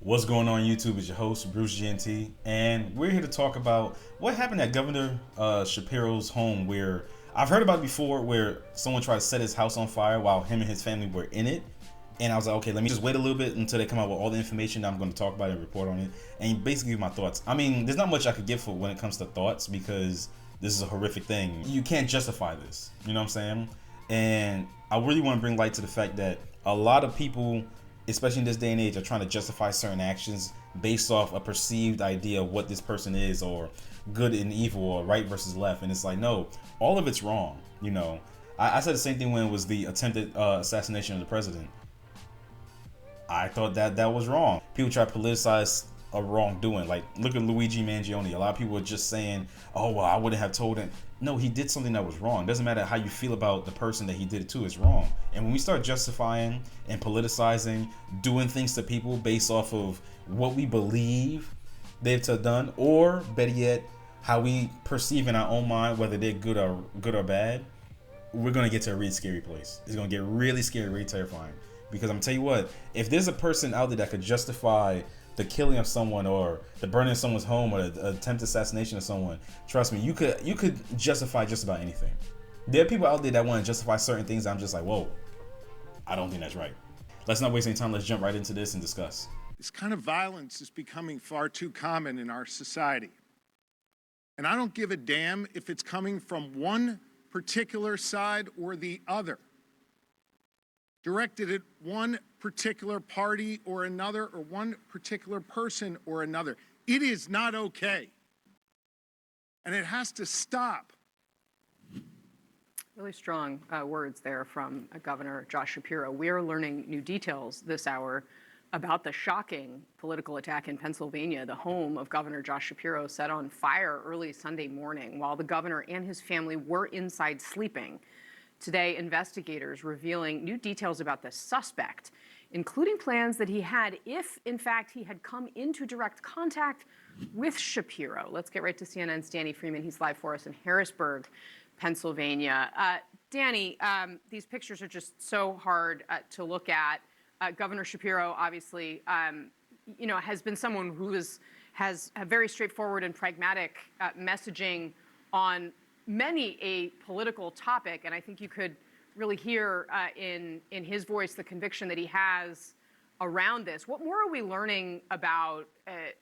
What's going on YouTube? It's your host, Bruce GNT, and we're here to talk about what happened at Governor Shapiro's home, where I've heard about it before, where someone tried to set his house on fire while him and his family were in it. And I was like, okay, let me just wait a little bit until they come out with all the information that I'm going to talk about and report on it, and basically give my thoughts. I mean, there's not much I could give for when it comes to thoughts, because this is a horrific thing. You can't justify this, you know what I'm saying? And I really want to bring light to the fact that a lot of people, especially in this day and age, are trying to justify certain actions based off a perceived idea of what this person is, or good and evil, or right versus left. And it's like, no, all of it's wrong. You know, I said the same thing when it was the attempted assassination of the president. I thought that was wrong. People try to politicize a wrongdoing. Like, look at Luigi Mangione. A lot of people are just saying, oh, well, I wouldn't have told him. No, he did something that was wrong. It doesn't matter how you feel about the person that he did it to, it's wrong. And when we start justifying and politicizing, doing things to people based off of what we believe they've done, or better yet, how we perceive in our own mind whether they're good or bad, we're gonna get to a really scary place. It's gonna get really scary, really terrifying. Because I'm gonna tell you what, if there's a person out there that could justify the killing of someone, or the burning of someone's home, or the attempted assassination of someone, trust me, you could justify just about anything. There are people out there that want to justify certain things. I'm just like, whoa, I don't think that's right. Let's not waste any time. Let's jump right into this and discuss. This kind of violence is becoming far too common in our society. And I don't give a damn if it's coming from one particular side or the other, directed at one particular party or another, or one particular person or another. It is not okay. And it has to stop. Really strong words there from Governor Josh Shapiro. We're learning new details this hour about the shocking political attack in Pennsylvania. The home of Governor Josh Shapiro set on fire early Sunday morning while the governor and his family were inside sleeping. Today, investigators revealing new details about the suspect, including plans that he had if, in fact, he had come into direct contact with Shapiro. Let's get right to CNN's Danny Freeman. He's live for us in Harrisburg, Pennsylvania. Danny, these pictures are just so hard to look at. Governor Shapiro, obviously, has been someone who has a very straightforward and pragmatic messaging on many a political topic, and I think you could really hear in his voice the conviction that he has around this. What more are we learning about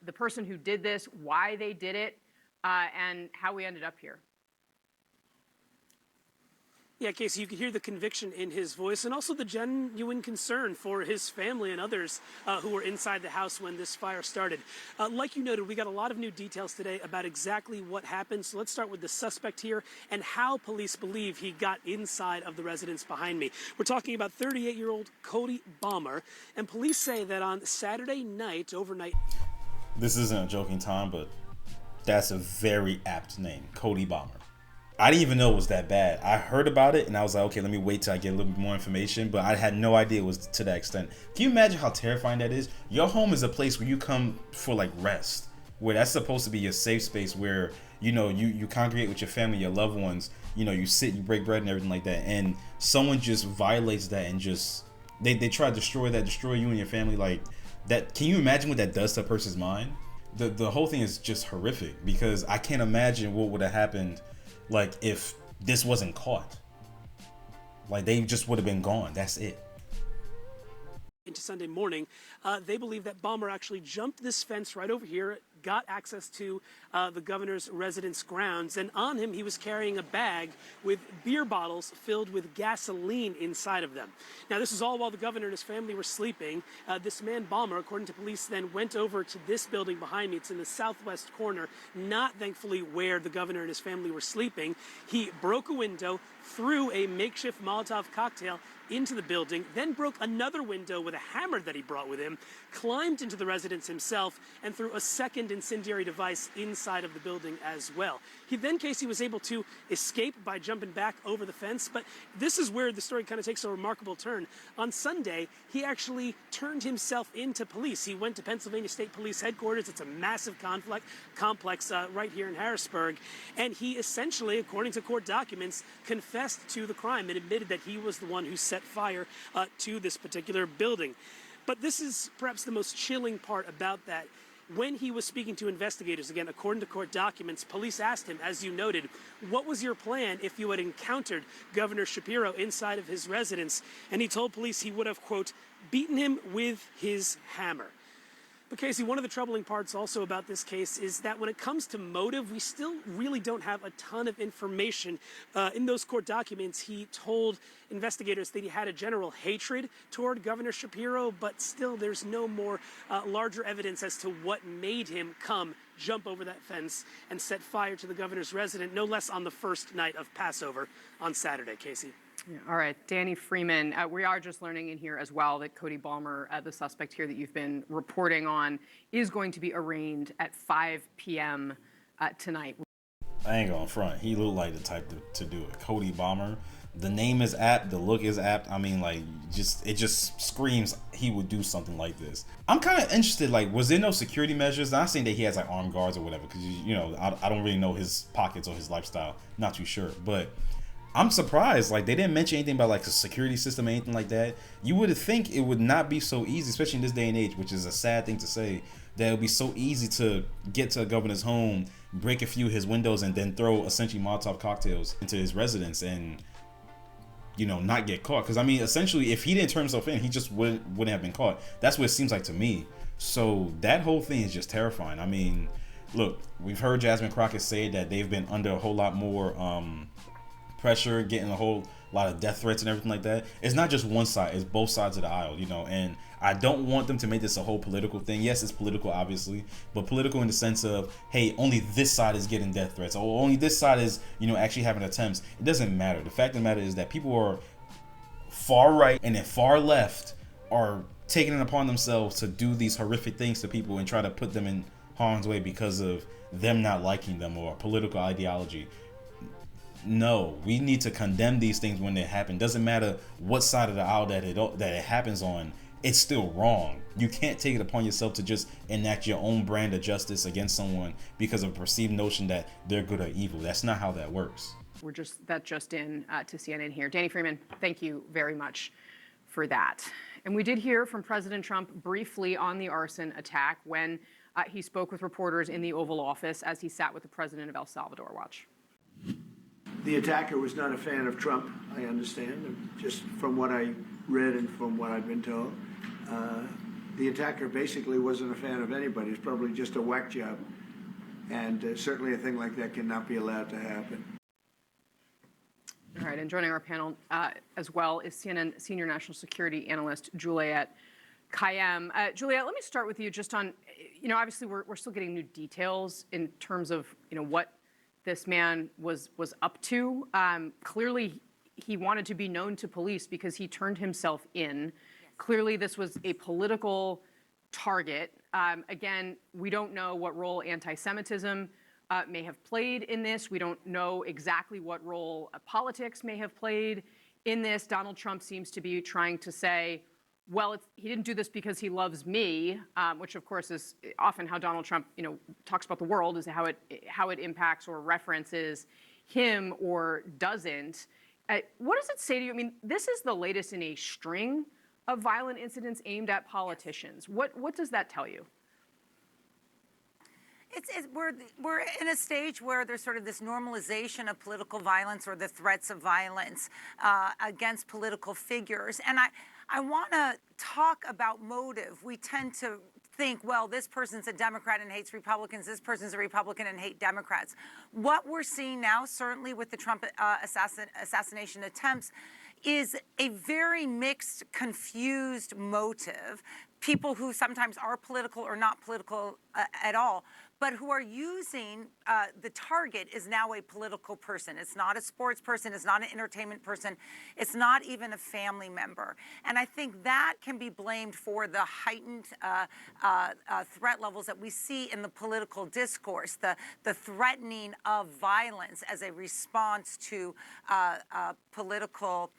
the person who did this, why they did it, and how we ended up here? Yeah, Casey, you could hear the conviction in his voice, and also the genuine concern for his family and others who were inside the house when this fire started. Like you noted, we got a lot of new details today about exactly what happened. So let's start with the suspect here and how police believe he got inside of the residence behind me. We're talking about 38-year-old Cody Balmer, and police say that on Saturday night, overnight. This isn't a joking time, but that's a very apt name, Cody Balmer. I didn't even know it was that bad. I heard about it and I was like, okay, let me wait till I get a little bit more information, but I had no idea it was to that extent. Can you imagine how terrifying that is? Your home is a place where you come for like rest, where that's supposed to be your safe space, where you congregate with your family, your loved ones, you sit, you break bread and everything like that, and someone just violates that and just they try to destroy you and your family like that. Can you imagine what that does to a person's mind? The whole thing is just horrific, because I can't imagine what would have happened like if this wasn't caught. Like, they just would have been gone. That's it. Into Sunday morning, they believe that Balmer actually jumped this fence right over here, got access to the governor's residence grounds, and on him he was carrying a bag with beer bottles filled with gasoline inside of them. Now, this is all while the governor and his family were sleeping. This man, Balmer, according to police, then went over to this building behind me. It's in the southwest corner, not thankfully where the governor and his family were sleeping. He broke a window, threw a makeshift Molotov cocktail into the building, then broke another window with a hammer that he brought with him, climbed into the residence himself, and threw a second incendiary device inside of the building as well. He then, Casey, was able to escape by jumping back over the fence, but this is where the story kind of takes a remarkable turn. On Sunday, he actually turned himself into police. He went to Pennsylvania State Police headquarters. It's a massive complex right here in Harrisburg, and he essentially, according to court documents, confessed to the crime and admitted that he was the one who set fire to this particular building. But this is perhaps the most chilling part about that. When he was speaking to investigators, again, according to court documents, police asked him, as you noted, what was your plan if you had encountered Governor Shapiro inside of his residence? And he told police he would have, quote, beaten him with his hammer. But Casey, one of the troubling parts also about this case is that when it comes to motive, we still really don't have a ton of information. In those court documents, he told investigators that he had a general hatred toward Governor Shapiro, but still there's no more larger evidence as to what made him jump over that fence and set fire to the governor's residence, no less on the first night of Passover on Saturday, Casey. Yeah, all right, Danny Freeman, we are just learning in here as well that Cody Balmer, the suspect here that you've been reporting on, is going to be arraigned at 5 p.m. Tonight. I ain't gonna front. He looked like the type to do it. Cody Balmer. The name is apt. The look is apt. I mean, like, it just screams he would do something like this. I'm kind of interested. Like, was there no security measures? Not saying that he has like armed guards or whatever, because you know I don't really know his pockets or his lifestyle. Not too sure, but I'm surprised. Like, they didn't mention anything about like a security system or anything like that. You would think it would not be so easy, especially in this day and age, which is a sad thing to say, that it would be so easy to get to a governor's home, break a few of his windows, and then throw essentially Molotov cocktails into his residence and, you know, not get caught. Because I mean, essentially, if he didn't turn himself in, he just wouldn't have been caught. That's what it seems like to me. So that whole thing is just terrifying. I mean, look, we've heard Jasmine Crockett say that they've been under a whole lot more pressure, getting a whole lot of death threats and everything like that. It's not just one side, it's both sides of the aisle, you know. And I don't want them to make this a whole political thing. Yes, it's political, obviously, but political in the sense of, hey, only this side is getting death threats, or only this side is, you know, actually having attempts. It doesn't matter. The fact of the matter is that people are far right and then far left are taking it upon themselves to do these horrific things to people and try to put them in harm's way because of them not liking them or political ideology. No, we need to condemn these things when they happen. Doesn't matter what side of the aisle that it happens on. It's still wrong. You can't take it upon yourself to just enact your own brand of justice against someone because of a perceived notion that they're good or evil. That's not how that works. That just in to CNN here. Danny Freeman, thank you very much for that. And we did hear from President Trump briefly on the arson attack when he spoke with reporters in the Oval Office as he sat with the president of El Salvador. Watch. The attacker was not a fan of Trump, I understand, just from what I read and from what I've been told. The attacker basically wasn't a fan of anybody. It's probably just a whack job. And certainly a thing like that cannot be allowed to happen. All right, and joining our panel as well is CNN Senior National Security Analyst Juliette Kayyem. Juliette, let me start with you just on, you know, obviously we're still getting new details in terms of, you know, what this man was up to. Clearly, he wanted to be known to police because he turned himself in. Yes. Clearly, this was a political target. Again, we don't know what role anti-Semitism may have played in this. We don't know exactly what role politics may have played in this. Donald Trump seems to be trying to say, well, he didn't do this because he loves me, which of course is often how Donald Trump, you know, talks about the world, is how it impacts or references him or doesn't. What does it say to you? I mean, this is the latest in a string of violent incidents aimed at politicians. What does that tell you? We're in a stage where there's sort of this normalization of political violence or the threats of violence against political figures. And I want to talk about motive. We tend to think, well, this person's a Democrat and hates Republicans. This person's a Republican and hates Democrats. What we're seeing now, certainly with the Trump assassination attempts, is a very mixed, confused motive. People who sometimes are political or not political at all, but who are using the target is now a political person. It's not a sports person. It's not an entertainment person. It's not even a family member. And I think that can be blamed for the heightened threat levels that we see in the political discourse, the threatening of violence as a response to political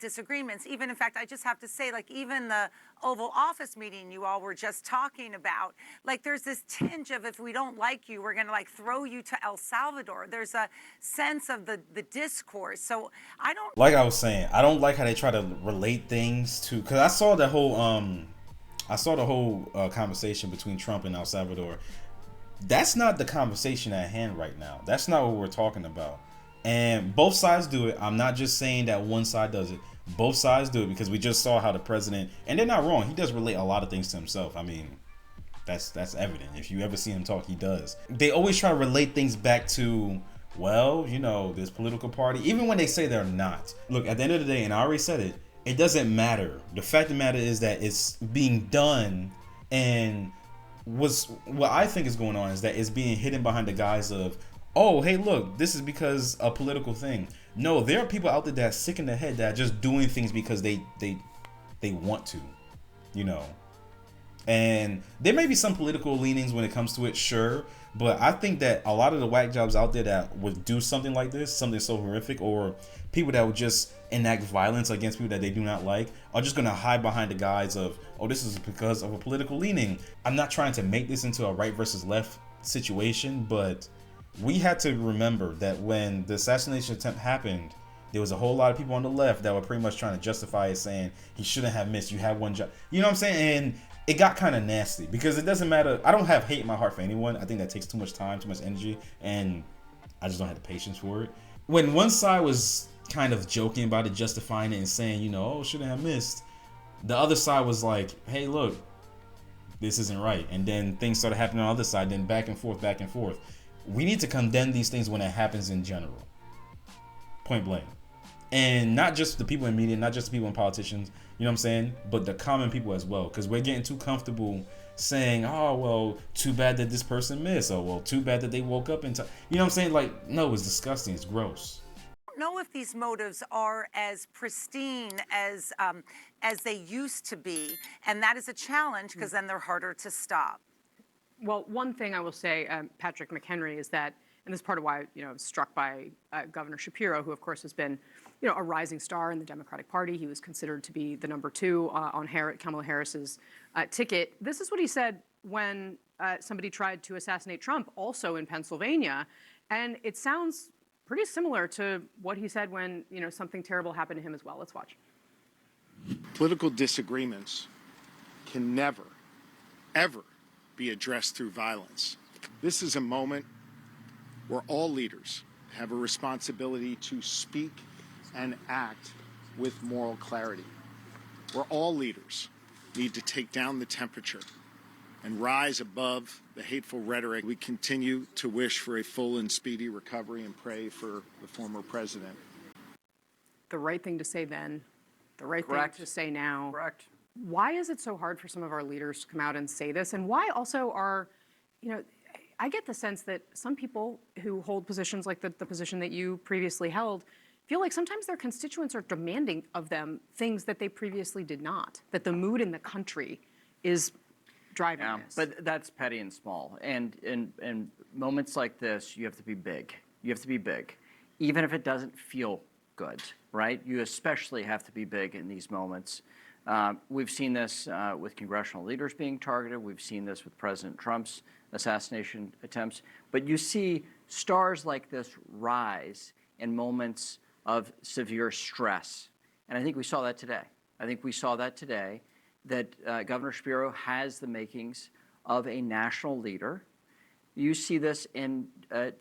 disagreements. Even, in fact, I just have to say, like, even the Oval Office meeting you all were just talking about, like, there's this tinge of, if we don't like you, we're going to, like, throw you to El Salvador. There's a sense of the discourse. So like I was saying, I don't like how they try to relate things to, because I saw that whole I saw the whole conversation between Trump and El Salvador. That's not the conversation at hand right now. That's not what we're talking about. And both sides do it. I'm not just saying that one side does it. Both sides do it because we just saw how the president, and they're not wrong, he does relate a lot of things to himself. I mean, that's evident. If you ever see him talk, he does. They always try to relate things back to, well, you know, this political party, even when they say they're not. Look, at the end of the day, and I already said it, it doesn't matter. The fact of the matter is that it's being done, and what I think is going on is that it's being hidden behind the guise of, oh, hey, look, this is because a political thing. No, there are people out there that are sick in the head that are just doing things because they want to, you know. And there may be some political leanings when it comes to it, sure. But I think that a lot of the whack jobs out there that would do something like this, something so horrific, or people that would just enact violence against people that they do not like, are just going to hide behind the guise of, oh, this is because of a political leaning. I'm not trying to make this into a right versus left situation, but we had to remember that when the assassination attempt happened, there was a whole lot of people on the left that were pretty much trying to justify it, saying he shouldn't have missed. You had one job. You know what I'm saying? And it got kind of nasty because it doesn't matter. I don't have hate in my heart for anyone. I think that takes too much time, too much energy, and I just don't have the patience for it. When one side was kind of joking about it, justifying it, and saying, you know, oh, shouldn't have missed, the other side was like, hey, look, this isn't right. And then things started happening on the other side, then back and forth, back and forth. We need to condemn these things when it happens in general. Point blank. And not just the people in media, not just the people in politicians, you know what I'm saying? But the common people as well. Because we're getting too comfortable saying, oh, well, too bad that this person missed. Or, well, too bad that they woke up in time. You know what I'm saying? Like, no, it's disgusting. It's gross. I don't know if these motives are as pristine as they used to be. And that is a challenge because then they're harder to stop. Well, one thing I will say, Patrick McHenry, is that, and this is part of why, you know, I was struck by Governor Shapiro, who, of course, has been, you know, a rising star in the Democratic Party. He was considered to be the number 2 on Kamala Harris's ticket. This is what he said when somebody tried to assassinate Trump, also in Pennsylvania. And it sounds pretty similar to what he said when, you know, something terrible happened to him as well. Let's watch. Political disagreements can never, ever be addressed through violence. This is a moment where all leaders have a responsibility to speak and act with moral clarity, where all leaders need to take down the temperature and rise above the hateful rhetoric. We continue to wish for a full and speedy recovery and pray for the former president. The right thing to say then, the right Correct. thing to say now. Correct. Why is it so hard for some of our leaders to come out and say this? And why also are, you know, I get the sense that some people who hold positions like the position that you previously held feel like sometimes their constituents are demanding of them things that they previously did not, that the mood in the country is driving this. But that's petty and small. And in moments like this, you have to be big. You have to be big, even if it doesn't feel good, right? You especially have to be big in these moments. We've seen this with congressional leaders being targeted. We've seen this with President Trump's assassination attempts. But you see stars like this rise in moments of severe stress. And I think we saw that today. I think we saw that today, that Governor Shapiro has the makings of a national leader. You see this in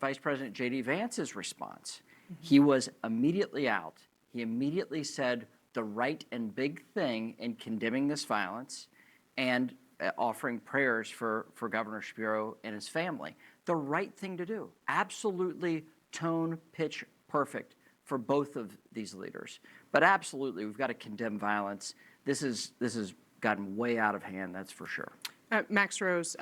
Vice President J.D. Vance's response. He was immediately out. He immediately said the right and big thing in condemning this violence and offering prayers for Governor Shapiro and his family. The right thing to do. Absolutely tone, pitch perfect for both of these leaders. But absolutely, we've got to condemn violence. This has gotten way out of hand, that's for sure. Max Rose,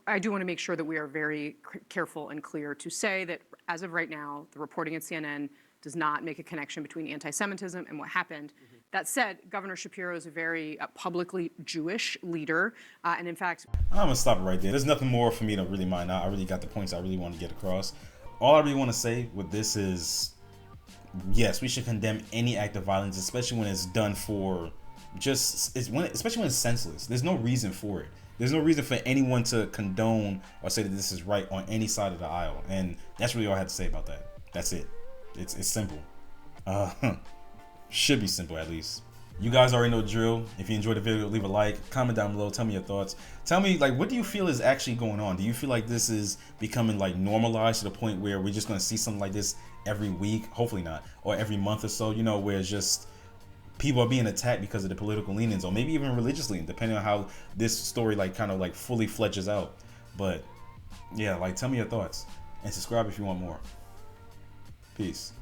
I do want to make sure that we are very careful and clear to say that as of right now, the reporting at CNN does not make a connection between anti-Semitism and what happened. That said, Governor Shapiro is a very publicly Jewish leader, and in fact... I'm going to stop it right there. There's nothing more for me to really mind out. I really got the points I really want to get across. All I really want to say with this is, yes, we should condemn any act of violence, especially when it's done for especially when it's senseless. There's no reason for it. There's no reason for anyone to condone or say that this is right on any side of the aisle. And that's really all I have to say about that. That's it. It's simple. Should be simple, at least. You guys already know the drill. If you enjoyed the video, leave a like, comment down below, tell me your thoughts. Tell me, like, what do you feel is actually going on? Do you feel like this is becoming like normalized to the point where we're just gonna see something like this every week? Hopefully not, or every month or so, you know, where it's just people are being attacked because of the political leanings, or maybe even religiously, depending on how this story like kind of like fully fledges out. But yeah, like, tell me your thoughts and subscribe if you want more. Peace.